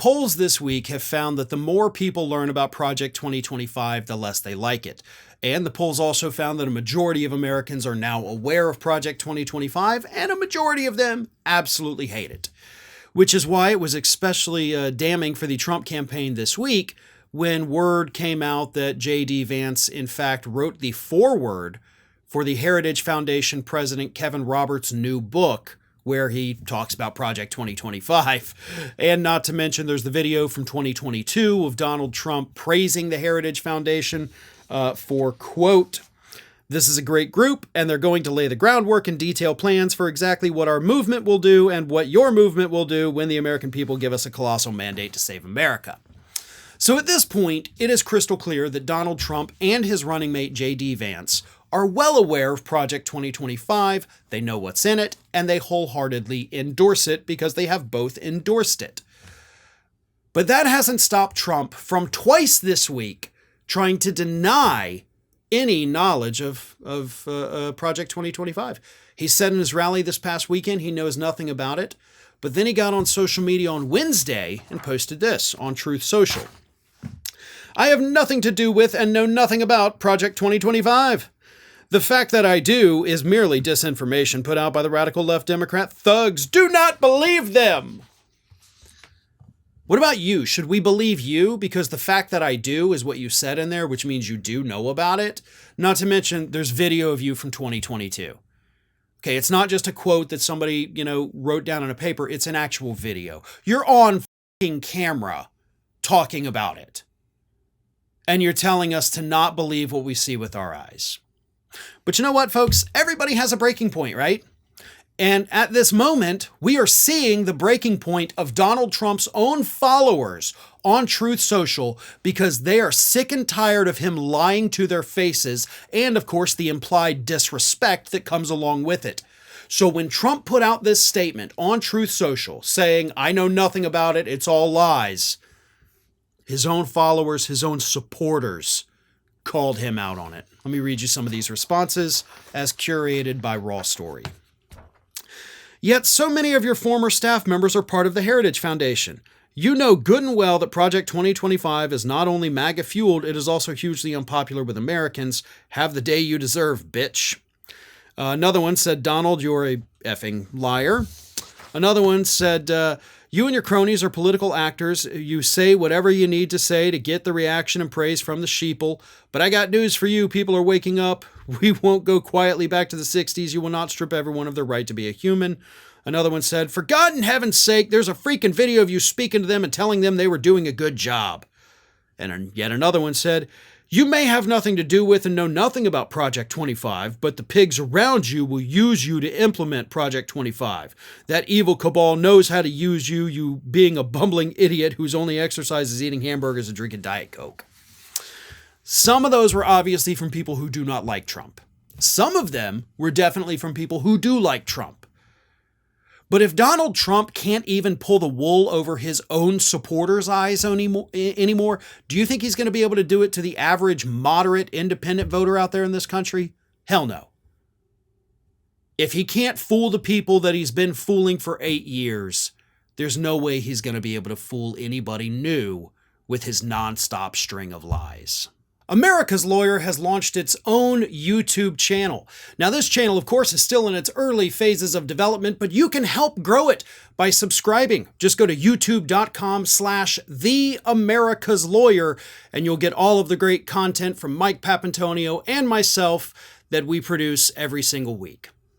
polls this week have found that the more people learn about Project 2025, the less they like it. And the polls also found that a majority of Americans are now aware of Project 2025, and a majority of them absolutely hate it. Which is why it was especially damning for the Trump campaign this week when word came out that J.D. Vance, in fact, wrote the foreword for the Heritage Foundation President Kevin Roberts' new book, where he talks about Project 2025. And not to mention, there's the video from 2022 of Donald Trump praising the Heritage Foundation for, quote, "This is a great group, and they're going to lay the groundwork and detail plans for exactly what our movement will do and what your movement will do when the American people give us a colossal mandate to save America." So at this point, it is crystal clear that Donald Trump and his running mate J.D. Vance are well aware of Project 2025, they know what's in it, and they wholeheartedly endorse it because they have both endorsed it. But that hasn't stopped Trump from twice this week trying to deny any knowledge of Project 2025. He said in his rally this past weekend he knows nothing about it, but then he got on social media on Wednesday and posted this on Truth Social. "I have nothing to do with and know nothing about Project 2025. The fact that I do is merely disinformation put out by the radical left Democrat thugs. Do not believe them." What about you? Should we believe you? Because the fact that I do is what you said in there, which means you do know about it. Not to mention, there's video of you from 2022. Okay, it's not just a quote that somebody, wrote down on a paper. It's an actual video. You're on fucking camera talking about it. And you're telling us to not believe what we see with our eyes. But you know what, folks? Everybody has a breaking point, right? And at this moment, we are seeing the breaking point of Donald Trump's own followers on Truth Social because they are sick and tired of him lying to their faces and, of course, the implied disrespect that comes along with it. So when Trump put out this statement on Truth Social saying, "I know nothing about it, it's all lies," his own followers, his own supporters called him out on it. Let me read you some of these responses as curated by Raw Story. "Yet so many of your former staff members are part of the Heritage Foundation. You know good and well that Project 2025 is not only MAGA fueled, it is also hugely unpopular with Americans. Have the day you deserve, bitch." Another one said, "Donald, you're a effing liar." Another one said, "You and your cronies are political actors. You say whatever you need to say to get the reaction and praise from the sheeple. But I got news for you. People are waking up. We won't go quietly back to the 60s. You will not strip everyone of their right to be a human." Another one said, "For God in heaven's sake, there's a freaking video of you speaking to them and telling them they were doing a good job." And yet another one said, "You may have nothing to do with and know nothing about Project 25, but the pigs around you will use you to implement Project 25. That evil cabal knows how to use you, you being a bumbling idiot whose only exercise is eating hamburgers and drinking Diet Coke." Some of those were obviously from people who do not like Trump. Some of them were definitely from people who do like Trump. But if Donald Trump can't even pull the wool over his own supporters' eyes anymore, do you think he's going to be able to do it to the average moderate independent voter out there in this country? Hell no. If he can't fool the people that he's been fooling for 8 years, there's no way he's going to be able to fool anybody new with his nonstop string of lies. America's Lawyer has launched its own YouTube channel. Now, this channel, of course, is still in its early phases of development, but you can help grow it by subscribing. Just go to youtube.com/TheAmericasLawyer, and you'll get all of the great content from Mike Papantonio and myself that we produce every single week.